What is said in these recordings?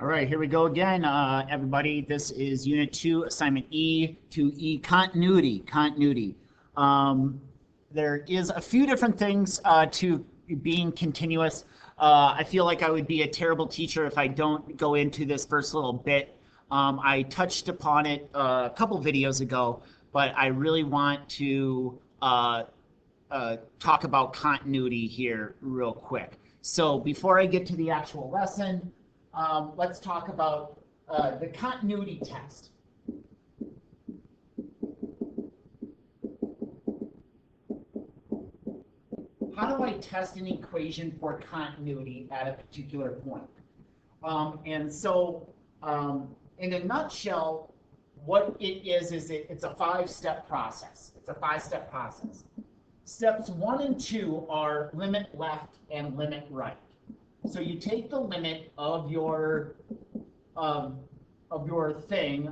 All right, here we go again, everybody. This is Unit 2, Assignment E, 2E, continuity. Um, there is a few different things to being continuous. I feel like I would be a terrible teacher if I don't go into this first little bit. I touched upon it a couple videos ago, but I really want to talk about continuity here real quick. So before I get to the actual lesson, let's talk about the continuity test. How do I test an equation for continuity at a particular point? In a nutshell, what it is it's a five-step process. It's a five-step process. Steps 1 and 2 are limit left and limit right. So you take the limit of your thing.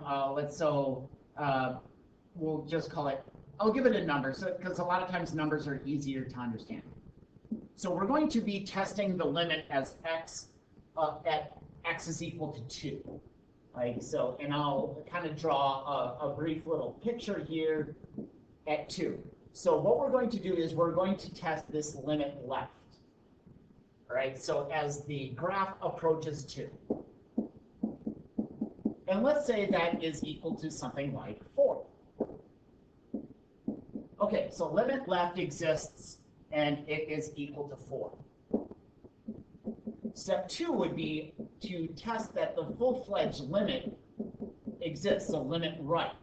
We'll just call it. I'll give it a number, because a lot of times numbers are easier to understand. So we're going to be testing the limit as x at x is equal to 2. Right? So, and I'll kind of draw a brief little picture here at 2. So what we're going to do is we're going to test this limit left. All right, so as the graph approaches 2. And let's say that is equal to something like 4. Okay, so limit left exists, and it is equal to 4. Step 2 would be to test that the full-fledged limit exists, so limit right.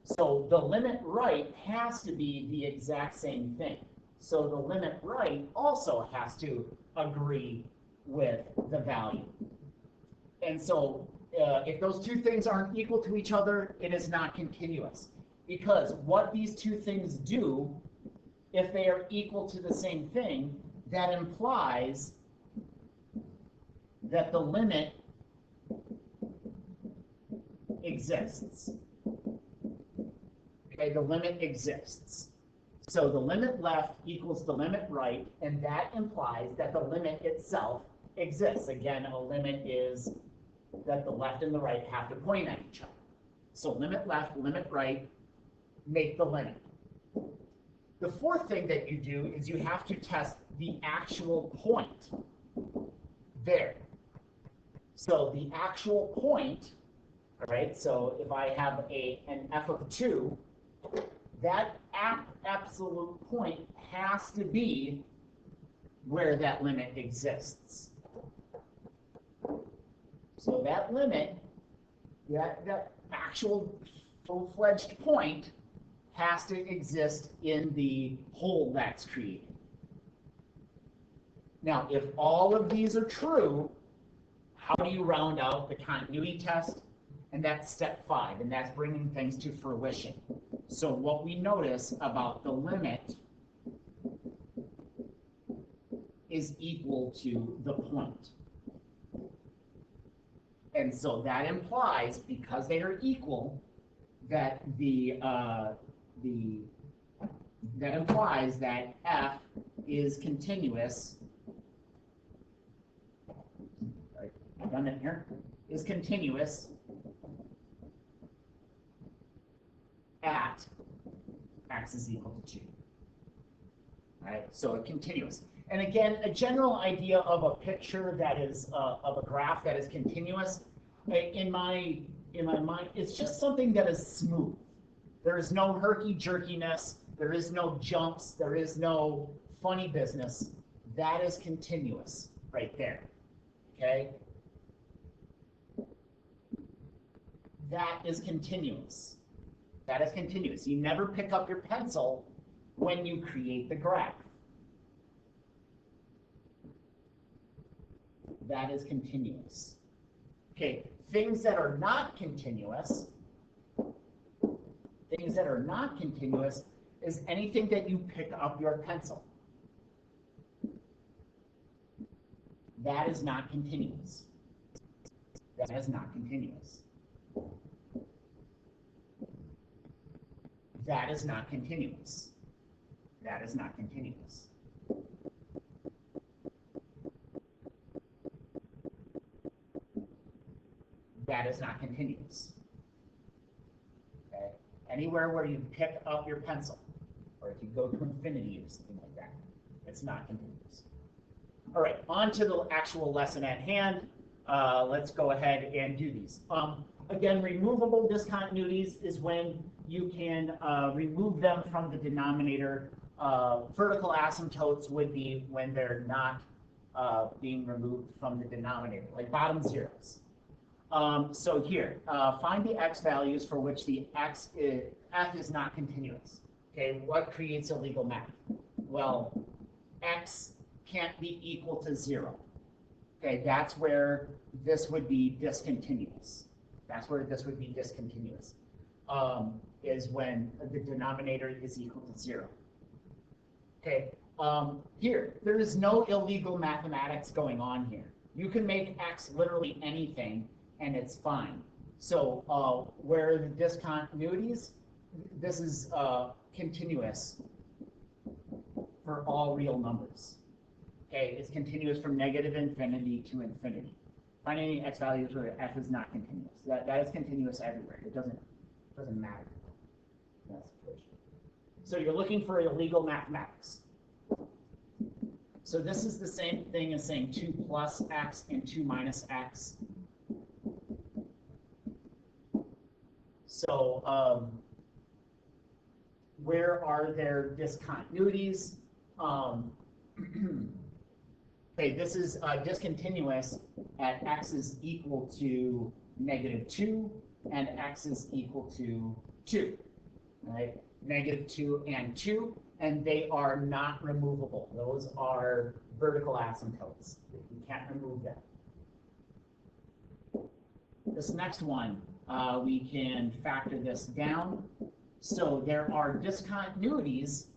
So the limit right has to be the exact same thing. So the limit right also has to agree with the value. And so if those two things aren't equal to each other, it is not continuous. Because what these two things do, if they are equal to the same thing, that implies that the limit exists. Okay, the limit exists. So the limit left equals the limit right, and that implies that the limit itself exists. Again, a limit is that the left and the right have to point at each other. So limit left, limit right, make the limit. The fourth thing that you do is you have to test the actual point there. So the actual point, all right, so if I have an f of 2, that absolute point has to be where that limit exists. So that limit, that actual full-fledged point has to exist in the hole that's created. Now, if all of these are true, how do you round out the continuity test? And that's step 5, and that's bringing things to fruition. So what we notice about the limit is equal to the point. And so that implies, because they are equal, that that implies that f is continuous. Redundant here, is continuous at x is equal to 2. All right, so a continuous. And again, a general idea of a picture that is of a graph that is continuous, in my mind, it's just something that is smooth. There is no herky-jerkiness. There is no jumps. There is no funny business. That is continuous right there. Okay? That is continuous. That is continuous. You never pick up your pencil when you create the graph. That is continuous. Okay, things that are not continuous, is anything that you pick up your pencil. That is not continuous. That is not continuous. That is not continuous. That is not continuous. that is not continuous. Okay? Anywhere where you pick up your pencil, or if you go to infinity or something like that, it's not continuous. All right, on to the actual lesson at hand. Let's go ahead and do these. Again, removable discontinuities is when you can remove them from the denominator. Vertical asymptotes would be when they're not being removed from the denominator, like bottom zeros. So here, find the x values for which the f is not continuous. Okay, what creates illegal math? Well, x can't be equal to 0. Okay, that's where this would be discontinuous. That's where this would be discontinuous, is when the denominator is equal to 0. Okay, here, there is no illegal mathematics going on here. You can make x literally anything, and it's fine. So where the discontinuities, this is continuous for all real numbers. Okay, it's continuous from negative infinity to infinity. Find any x values where f is not continuous. That is continuous everywhere. It doesn't matter. So you're looking for illegal mathematics. So this is the same thing as saying 2 plus x and 2 minus x. So where are there discontinuities? Okay, this is discontinuous at x is equal to -2 and x is equal to 2. Right? -2 and 2, and they are not removable. Those are vertical asymptotes. You can't remove them. This next one, we can factor this down. So there are discontinuities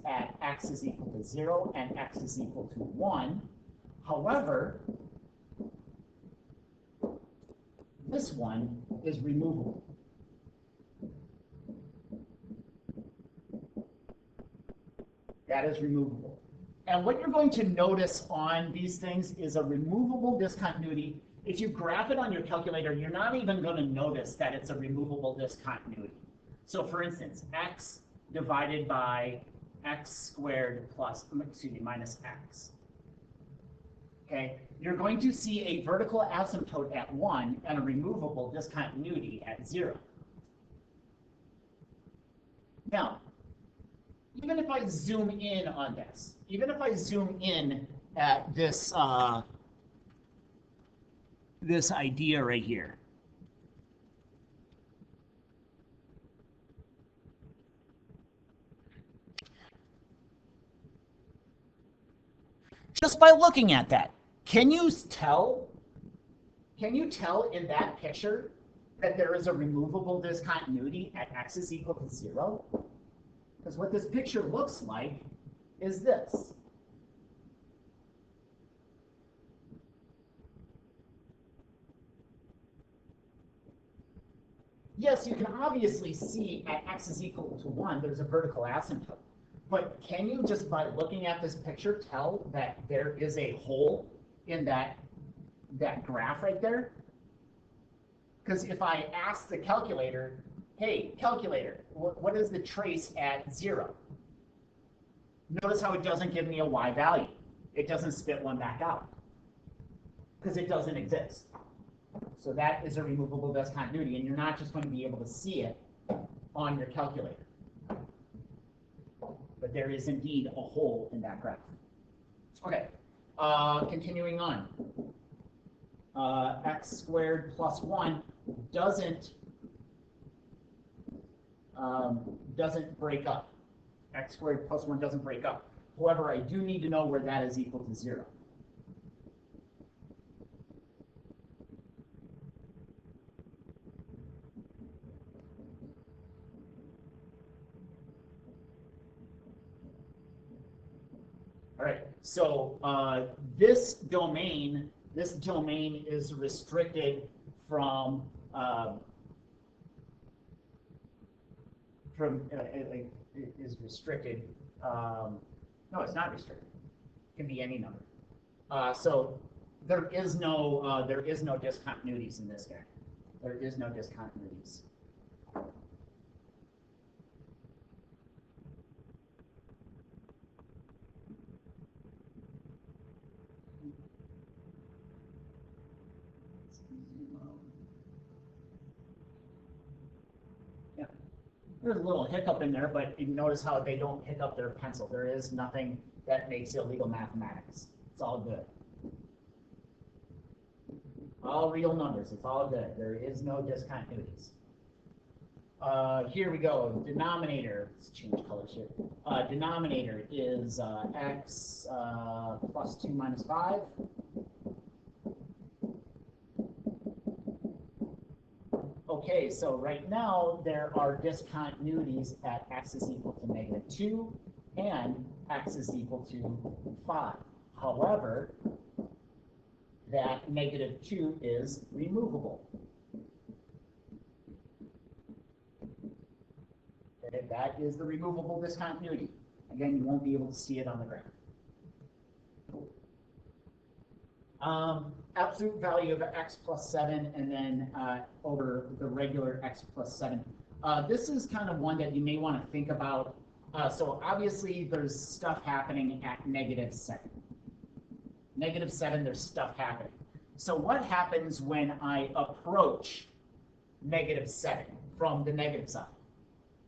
at x is equal to 0 and x is equal to 1. However, this one is removable. That is removable. And what you're going to notice on these things is a removable discontinuity. If you graph it on your calculator, you're not even going to notice that it's a removable discontinuity. So for instance, x divided by x squared minus x. Okay, you're going to see a vertical asymptote at 1 and a removable discontinuity at 0. Now, even if I zoom in on this, even if I zoom in at this this idea right here, just by looking at that, can you tell in that picture that there is a removable discontinuity at x is equal to 0? Because what this picture looks like is this. Yes, you can obviously see at x is equal to 1, there's a vertical asymptote. But can you just by looking at this picture tell that there is a hole in that graph right there? Because if I ask the calculator, hey, calculator, what is the trace at 0? Notice how it doesn't give me a y value. It doesn't spit one back out because it doesn't exist. So that is a removable discontinuity, and you're not just going to be able to see it on your calculator. But there is indeed a hole in that graph. Okay, continuing on. X squared plus 1 doesn't break up. X squared plus 1 doesn't break up. However, I do need to know where that is equal to 0. All right, so this domain is restricted from is restricted. No, it's not restricted. It can be any number. So There is no discontinuities in this guy. There is no discontinuities. Yeah. There's a little hiccup in there, but you notice how they don't pick up their pencil. There is nothing that makes illegal mathematics. It's all good. All real numbers. It's all good. There is no discontinuities. Here we go. Denominator. Let's change colors here. Denominator is x plus 2 minus 5. Okay, so right now there are discontinuities at x is equal to negative 2 and x is equal to 5. However, that negative 2 is removable. Okay, that is the removable discontinuity. Again, you won't be able to see it on the graph. Absolute value of x plus 7 and then over the regular x plus 7. This is kind of one that you may want to think about. So obviously there's stuff happening at negative 7. Negative 7, there's stuff happening. So what happens when I approach negative 7 from the negative side?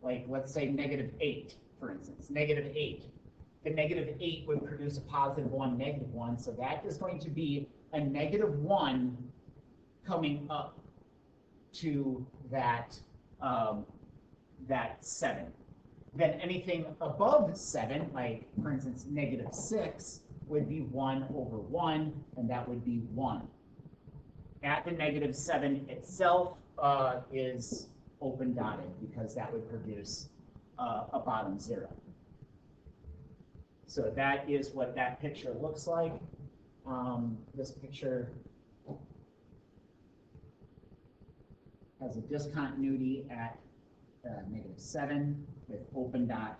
Like, let's say negative 8, for instance, negative 8. The negative 8 would produce a positive 1, negative 1, so that is going to be a negative 1 coming up to that, that 7. Then anything above 7, like, for instance, negative 6, would be 1 over 1, and that would be 1. At the negative 7 itself is open dotted, because that would produce a bottom 0. So that is what that picture looks like. This picture has a discontinuity at negative 7 with open dot,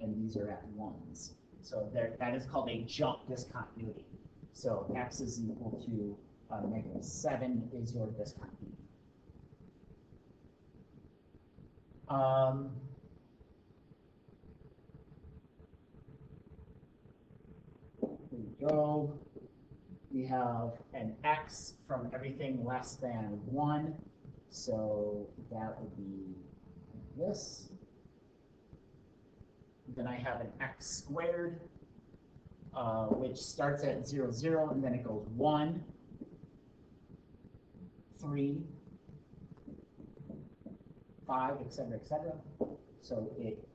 and these are at 1s. So there, that is called a jump discontinuity. So x is equal to negative 7 is your discontinuity. Here we go. We have an x from everything less than 1. So that would be this. Then I have an x squared, which starts at 0, 0, and then it goes 1, 3, 5, etc., etc. So it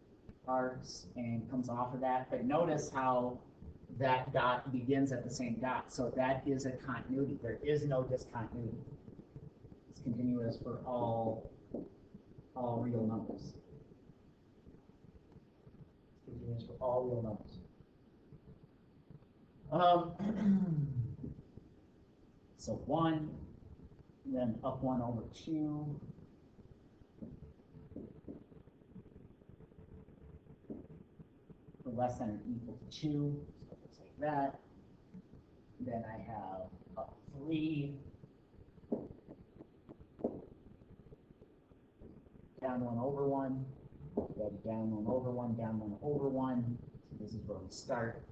starts and comes off of that. But notice how that dot begins at the same dot. So that is a continuity. There is no discontinuity. It's continuous for all real numbers. It's continuous for all real numbers. So 1, then up 1 over 2. For less than or equal to 2, so it looks like that. Then I have up 3, down 1 over 1, down 1 over 1, down 1 over 1. So this is where we start.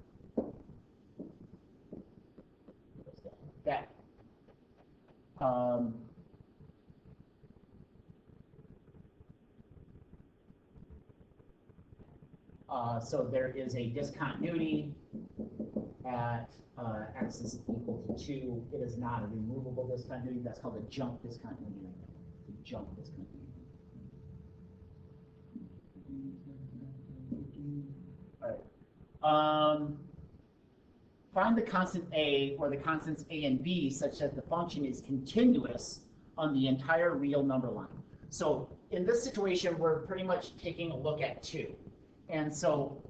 That. So there is a discontinuity at x is equal to 2. It is not a removable discontinuity. That's called a jump discontinuity. The jump discontinuity. All right. Find the constant a or the constants a and b such that the function is continuous on the entire real number line. So in this situation, we're pretty much taking a look at 2. And so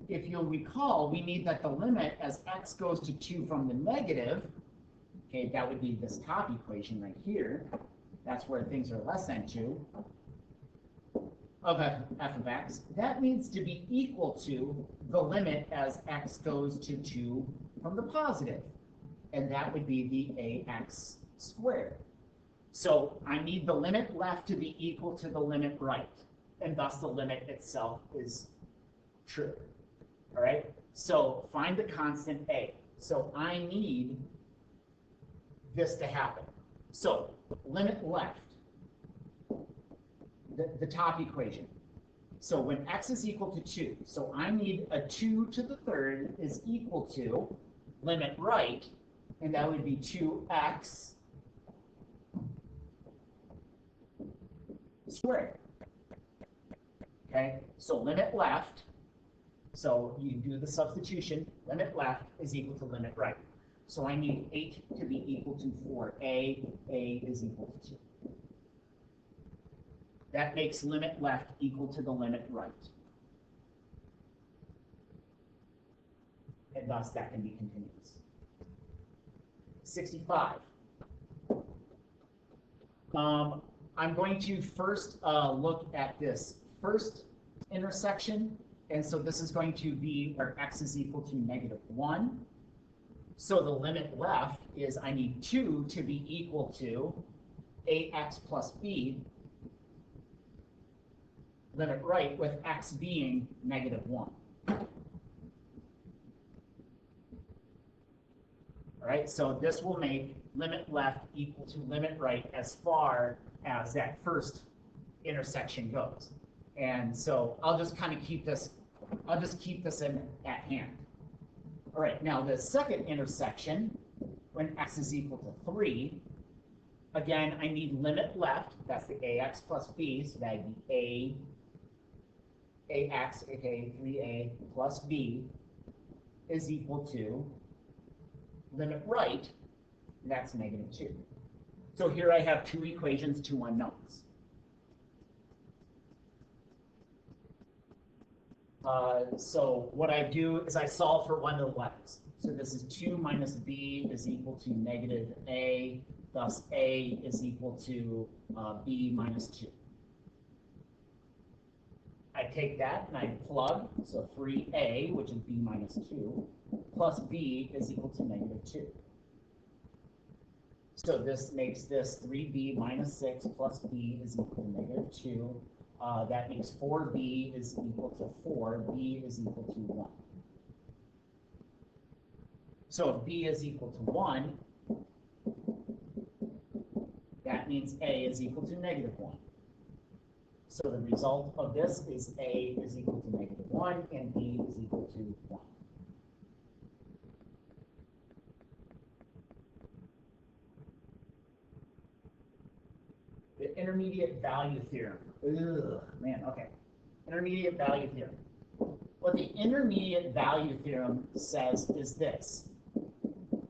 if you'll recall, we need that the limit as x goes to 2 from the negative, okay, that would be this top equation right here. That's where things are less than 2 of f of x. That needs to be equal to the limit as x goes to 2 from the positive. and that would be the ax squared. So I need the limit left to be equal to the limit right, and thus the limit itself is true. All right, so find the constant a. So I need this to happen. So limit left, the top equation. So when x is equal to 2, so I need a 2 to the third is equal to limit right, and that would be 2x squared. Okay, so limit left, so you do the substitution, limit left is equal to limit right. So I need 8 to be equal to 4a, a is equal to 2. That makes limit left equal to the limit right. And thus that can be continuous. 65. I'm going to first look at this first intersection. And so this is going to be where x is equal to -1. So the limit left is I need 2 to be equal to ax plus b. Limit right with x being -1. All right, so this will make limit left equal to limit right as far as that first intersection goes. And so I'll just kind of keep this, at hand. All right, now the second intersection, when x is equal to 3, again, I need limit left, that's the ax plus b, so that'd be ax, aka 3a plus b, is equal to limit right, and that's -2. So here I have two equations, two unknowns. So what I do is I solve for one of the letters. So this is 2 minus b is equal to -a, thus a is equal to b minus 2. I take that and I plug, so 3a, which is b minus 2, plus b is equal to -2. So this makes this 3b minus 6 plus b is equal to -2. That makes 4b is equal to 4, b is equal to 1. So if b is equal to 1, that means a is equal to -1. So the result of this is a is equal to -1 and b is equal to 1. The intermediate value theorem. Ugh, man, okay. Intermediate value theorem. What the intermediate value theorem says is this.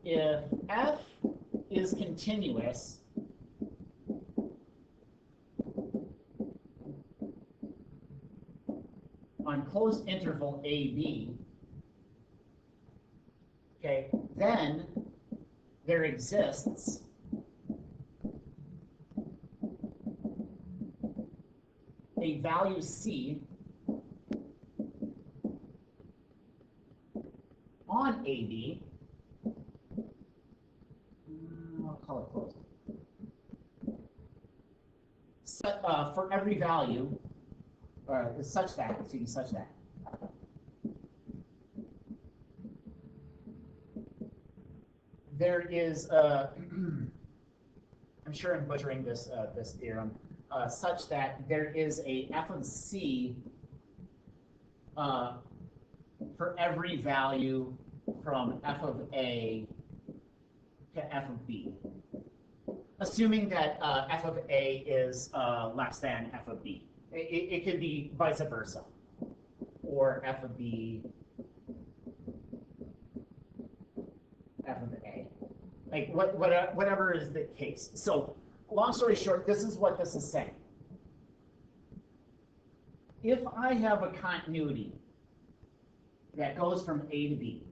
If f is continuous, on closed interval AB, okay, then there exists a value C on AB, I'll call it closed, for every value, such that there is I'm sure I'm butchering this this theorem, such that there is a f of c for every value from f of a to f of b, assuming that f of a is less than f of b. It could be vice versa, or f of b, f of a, like whatever is the case. So long story short, this is what this is saying. If I have a continuity that goes from A to B,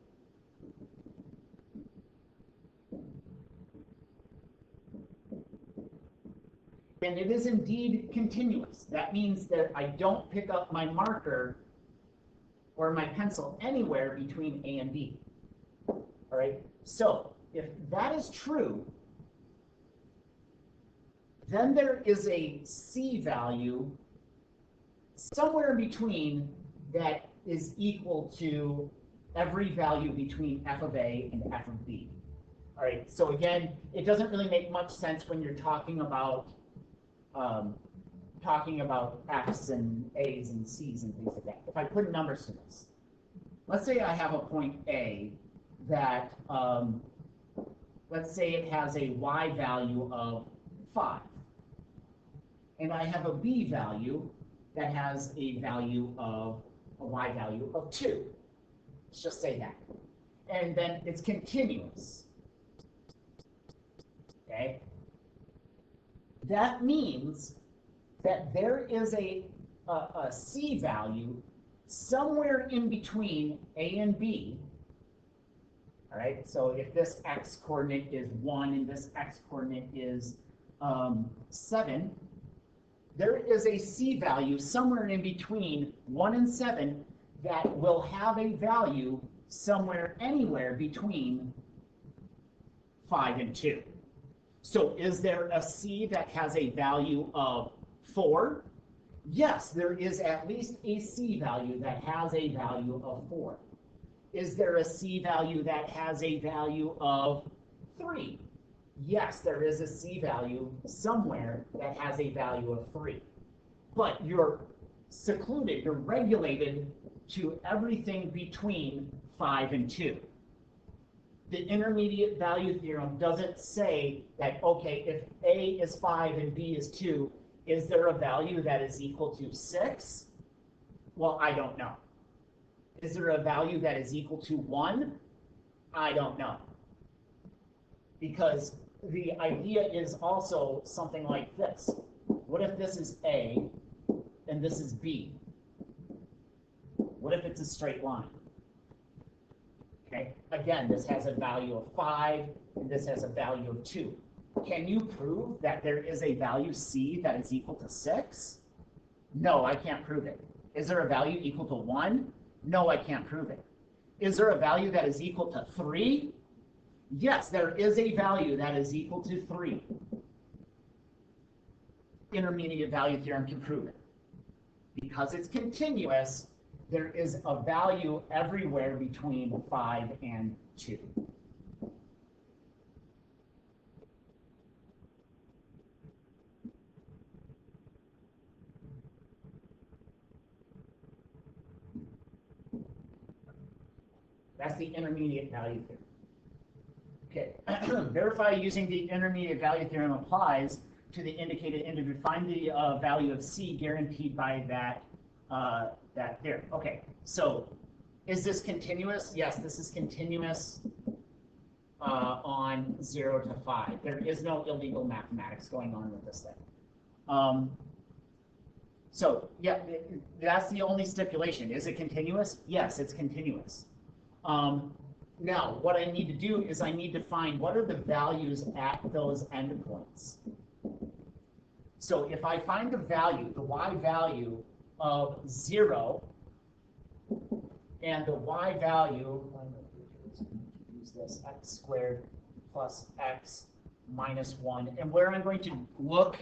and it is indeed continuous. That means that I don't pick up my marker or my pencil anywhere between A and B. All right, so if that is true, then there is a C value somewhere in between that is equal to every value between f of A and f of B. All right, so again, it doesn't really make much sense when you're talking about F's and A's and C's and things like that. If I put numbers to this, let's say I have a point A that, let's say it has a Y value of 5. And I have a B value that has a Y value of 2. Let's just say that. And then it's continuous. Okay? That means that there is a C value somewhere in between A and B. All right, so if this x coordinate is 1 and this x coordinate is 7, there is a C value somewhere in between 1 and 7 that will have a value somewhere anywhere between 5 and 2. So is there a C that has a value of 4? Yes, there is at least a C value that has a value of 4. Is there a C value that has a value of 3? Yes, there is a C value somewhere that has a value of 3. But you're secluded, you're regulated to everything between 5 and 2. The intermediate value theorem doesn't say that, okay, if A is 5 and B is 2, is there a value that is equal to 6? Well, I don't know. Is there a value that is equal to 1? I don't know. Because the idea is also something like this. What if this is A and this is B? What if it's a straight line? Okay, again, this has a value of 5 and this has a value of 2. Can you prove that there is a value C that is equal to 6? No, I can't prove it. Is there a value equal to 1? No, I can't prove it. Is there a value that is equal to 3? Yes, there is a value that is equal to 3. Intermediate value theorem can prove it. Because it's continuous, there is a value everywhere between 5 and 2. That's the intermediate value theorem. Okay, verify using the intermediate value theorem applies to the indicated integer. Find the value of C guaranteed by that theorem. Okay, so is this continuous? Yes, this is continuous on 0 to 5. There is no illegal mathematics going on with this thing. So yeah, that's the only stipulation. Is it continuous? Yes, it's continuous. Now, what I need to do is I need to find what are the values at those endpoints. So if I find the value, the y value of 0, and the y value, use this, x squared plus x minus 1, and where I'm going to look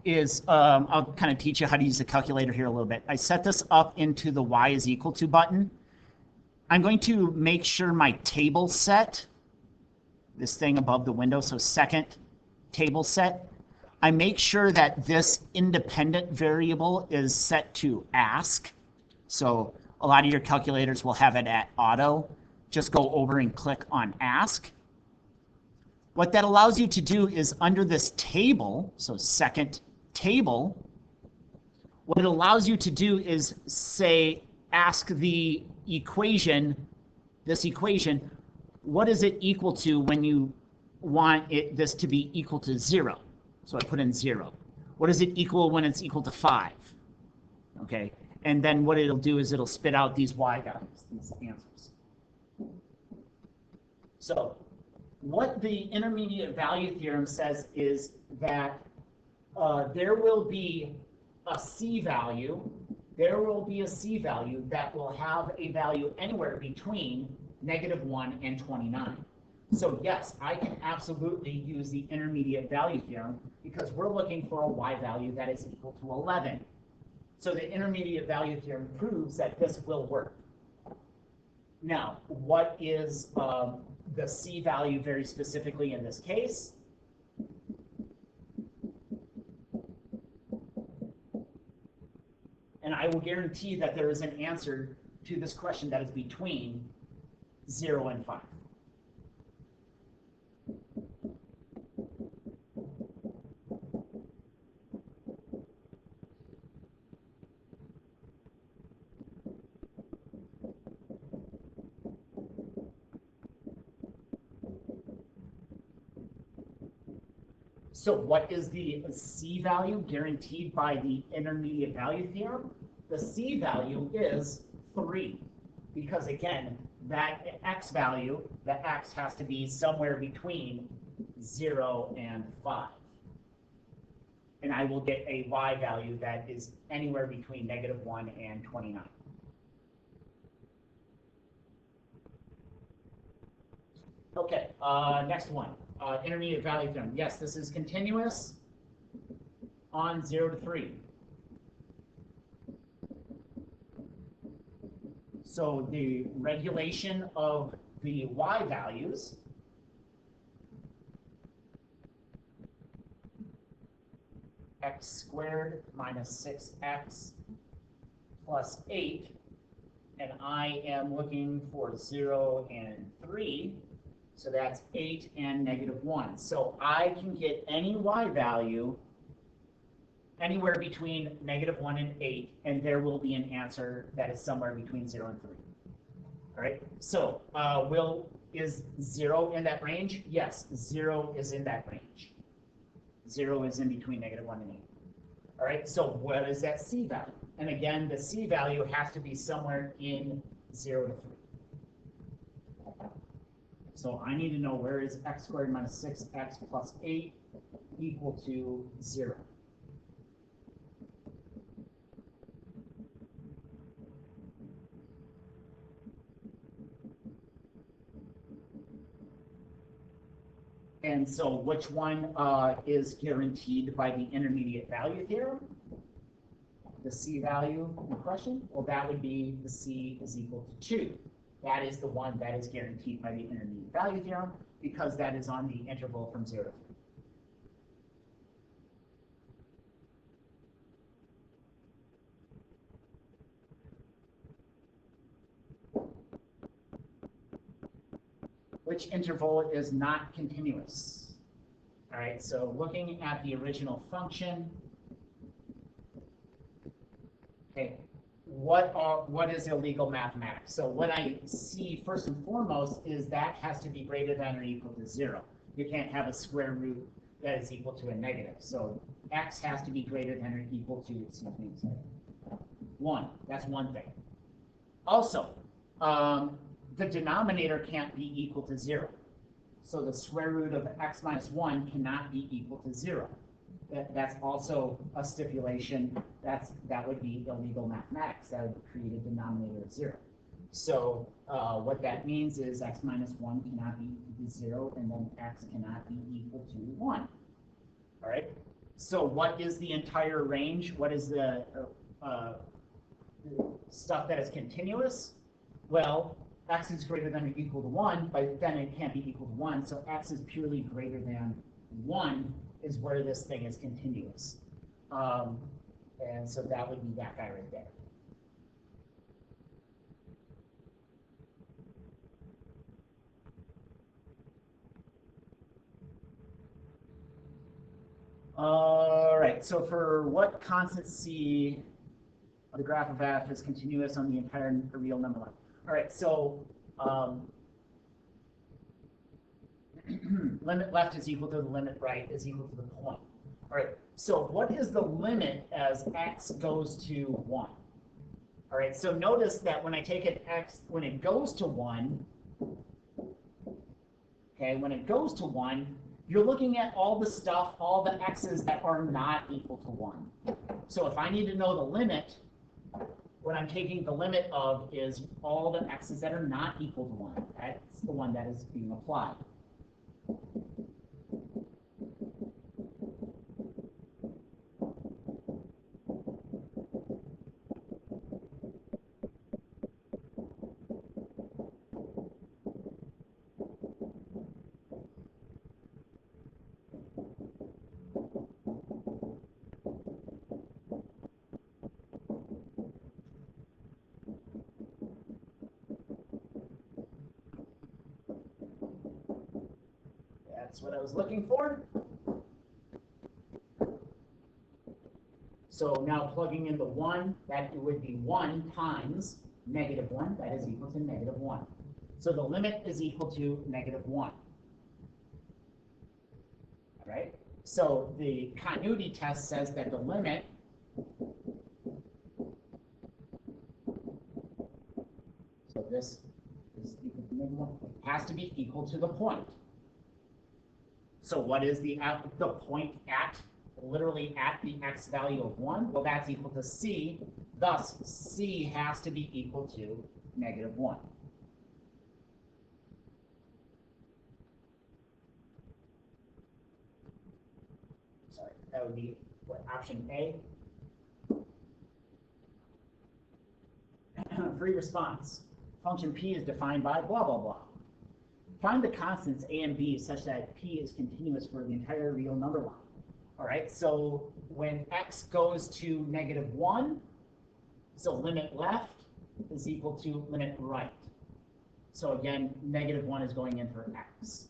is, I'll kind of teach you how to use the calculator here a little bit. I set this up into the y is equal to button. I'm going to make sure my table set, this thing above the window, so second table set, I make sure that this independent variable is set to ask. So a lot of your calculators will have it at auto. Just go over and click on ask. What that allows you to do is under this table, so second table, what it allows you to do is say, ask the equation, this equation, what is it equal to when you want this to be equal to 0? So I put in 0. What is it equal when it's equal to 5? Okay, and then what it'll do is it'll spit out these y values, these answers. So what the intermediate value theorem says is that there will be a C value. There will be a C value that will have a value anywhere between -1 and 29. So yes, I can absolutely use the intermediate value theorem because we're looking for a y value that is equal to 11. So the intermediate value theorem proves that this will work. Now, what is the c value very specifically in this case? And I will guarantee that there is an answer to this question that is between 0 and 5. So what is the c value guaranteed by the intermediate value theorem? The c value is 3, because again, that x value, the x has to be somewhere between 0 and 5. And I will get a y value that is anywhere between -1 and 29. Okay, next one. Intermediate value theorem. Yes, this is continuous on 0 to 3. So the regulation of the y values x squared minus 6x plus 8, and I am looking for 0 and 3. So that's 8 and -1. So I can get any y value anywhere between -1 and 8, and there will be an answer that is somewhere between 0 and 3. All right, so is 0 in that range? Yes, 0 is in that range. 0 is in between -1 and 8. All right, so what is that c value? And again, the c value has to be somewhere in 0 to 3. So I need to know where is x squared minus 6x plus 8 equal to 0. And so which one is guaranteed by the intermediate value theorem? The c value in question? Well, that would be the c is equal to 2. That is the one that is guaranteed by the intermediate value theorem because that is on the interval from 0 to 3. Which interval is not continuous? All right, so looking at the original function, okay, what is illegal mathematics? So what I see first and foremost is that has to be greater than or equal to 0. You can't have a square root that is equal to a negative. So x has to be greater than or equal to, 1. That's one thing. Also, the denominator can't be equal to 0. So the square root of x minus 1 cannot be equal to 0. That's also a stipulation. That would be illegal mathematics. That would create a denominator of 0. So what that means is x minus 1 cannot be equal to 0, and then x cannot be equal to 1. All right? So what is the entire range? What is the stuff that is continuous? Well, x is greater than or equal to 1, but then it can't be equal to 1. So x is purely greater than 1 is where this thing is continuous. And so that would be that guy right there. All right, so for what constant c of the graph of f is continuous on the entire real number line? All right, so limit left is equal to the limit right is equal to the point. All right, so what is the limit as x goes to 1? All right, so notice that when I take an x, when it goes to 1, okay, when it goes to 1, you're looking at all the stuff, all the x's that are not equal to 1. So if I need to know the limit, what I'm taking the limit of is all the x's that are not equal to 1. That's the one that is being applied. That's what I was looking for. So now plugging in the 1, that would be 1 times -1, that is equal to -1. So the limit is equal to -1. All right? So the continuity test says that the limit this is equal to -1. It has to be equal to the point. So what is the point at, literally at the x value of 1? Well, that's equal to c. Thus, c has to be equal to -1. Sorry, that would be what, option A? Free response. Function p is defined by blah, blah, blah. Find the constants a and b such that p is continuous for the entire real number line. All right, so when x goes to -1, so limit left is equal to limit right. So again, -1 is going in for x.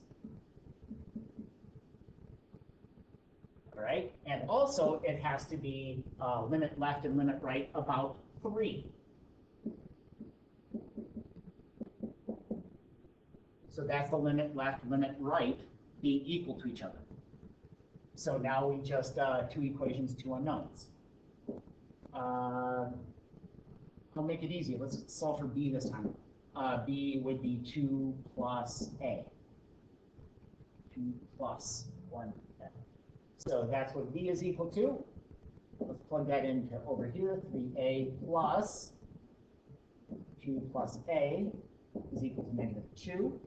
All right, and also it has to be limit left and limit right about 3. So that's the limit left, limit right being equal to each other. So now we just, 2 equations, 2 unknowns. I'll make it easy. Let's solve for b this time. B would be 2 plus a. 2 plus 1. So that's what b is equal to. Let's plug that into over here. 3a plus 2 plus a is equal to -2.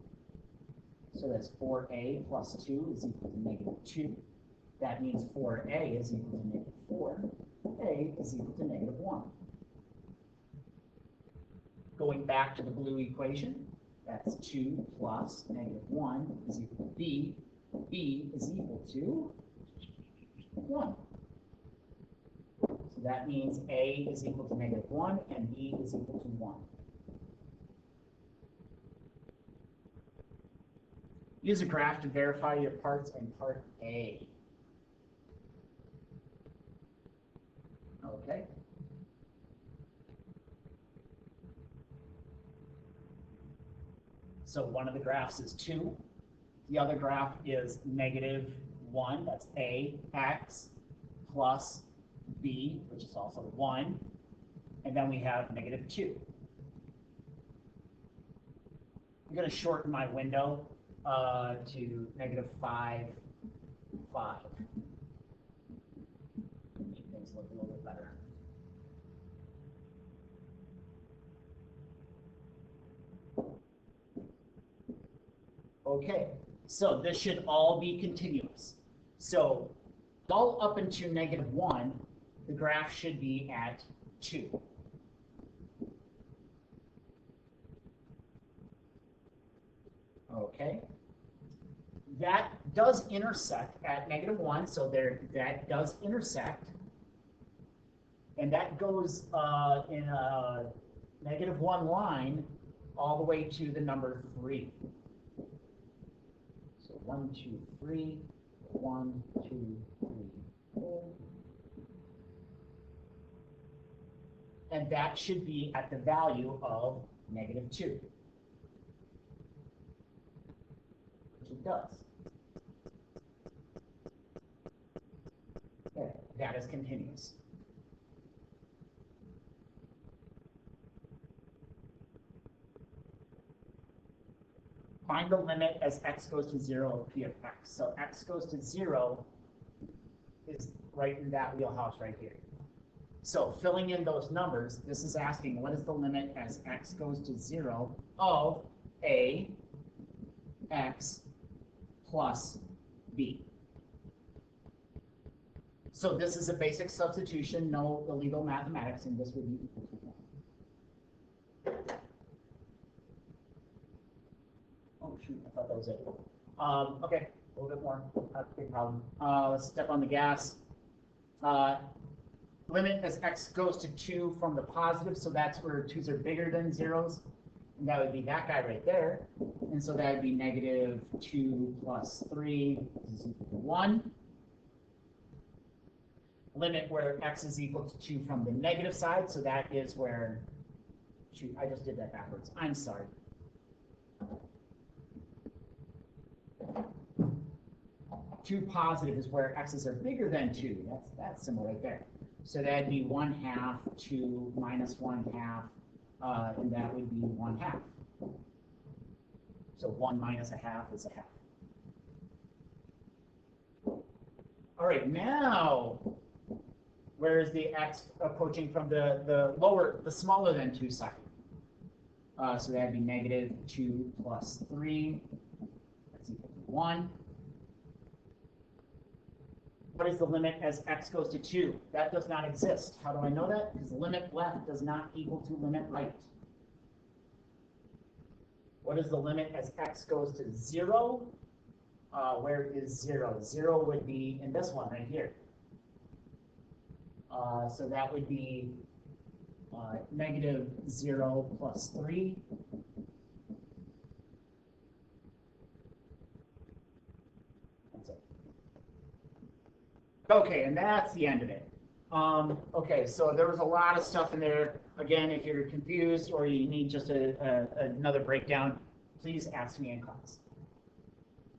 So that's 4a plus 2 is equal to -2. That means 4a is equal to -4. A is equal to -1. Going back to the blue equation, that's 2 plus -1 is equal to b. B is equal to 1. So that means a is equal to -1 and b is equal to 1. Use a graph to verify your parts in part A. Okay. So one of the graphs is 2. The other graph is -1. That's A, x, plus b, which is also 1. And then we have -2. I'm going to shorten my window to -5, 5. Make things look a little bit better. Okay, so this should all be continuous. So all up into -1, the graph should be at 2. Okay. That does intersect at -1, so there that does intersect. And that goes in a -1 line all the way to the number 3. So 1, 2, 3, 1, 2, 3, 4. And that should be at the value of -2. Which it does. Okay, that is continuous. Find the limit as x goes to 0 of p of x. So x goes to 0 is right in that wheelhouse right here. So filling in those numbers, this is asking what is the limit as x goes to 0 of a x plus b. So this is a basic substitution, no illegal mathematics, and this would be equal to 1. Oh shoot, I thought that was it. Okay, a little bit more, not a big problem. Let's step on the gas. Limit as x goes to 2 from the positive, so that's where 2's are bigger than 0's. And that would be that guy right there. and so that would be negative 2 plus 3 is equal to 1. Limit where x is equal to 2 from the negative side, so that is where, shoot, I just did that backwards. I'm sorry. Two positive is where x's are bigger than 2. That's symbol right there. So that'd be 1/2, 2 minus 1/2, and that would be 1/2. So 1 minus 1/2 is 1/2. All right, now, where is the x approaching from the smaller than 2 side? So that'd be negative 2 plus 3, that's equal to 1. What is the limit as x goes to 2? That does not exist. How do I know that? Because limit left does not equal to limit right. What is the limit as x goes to 0? Where is 0? 0 would be in this one right here. So that would be negative 0 plus 3. That's it. Okay, and that's the end of it. Okay, so there was a lot of stuff in there. Again, if you're confused or you need just another breakdown, please ask me in class.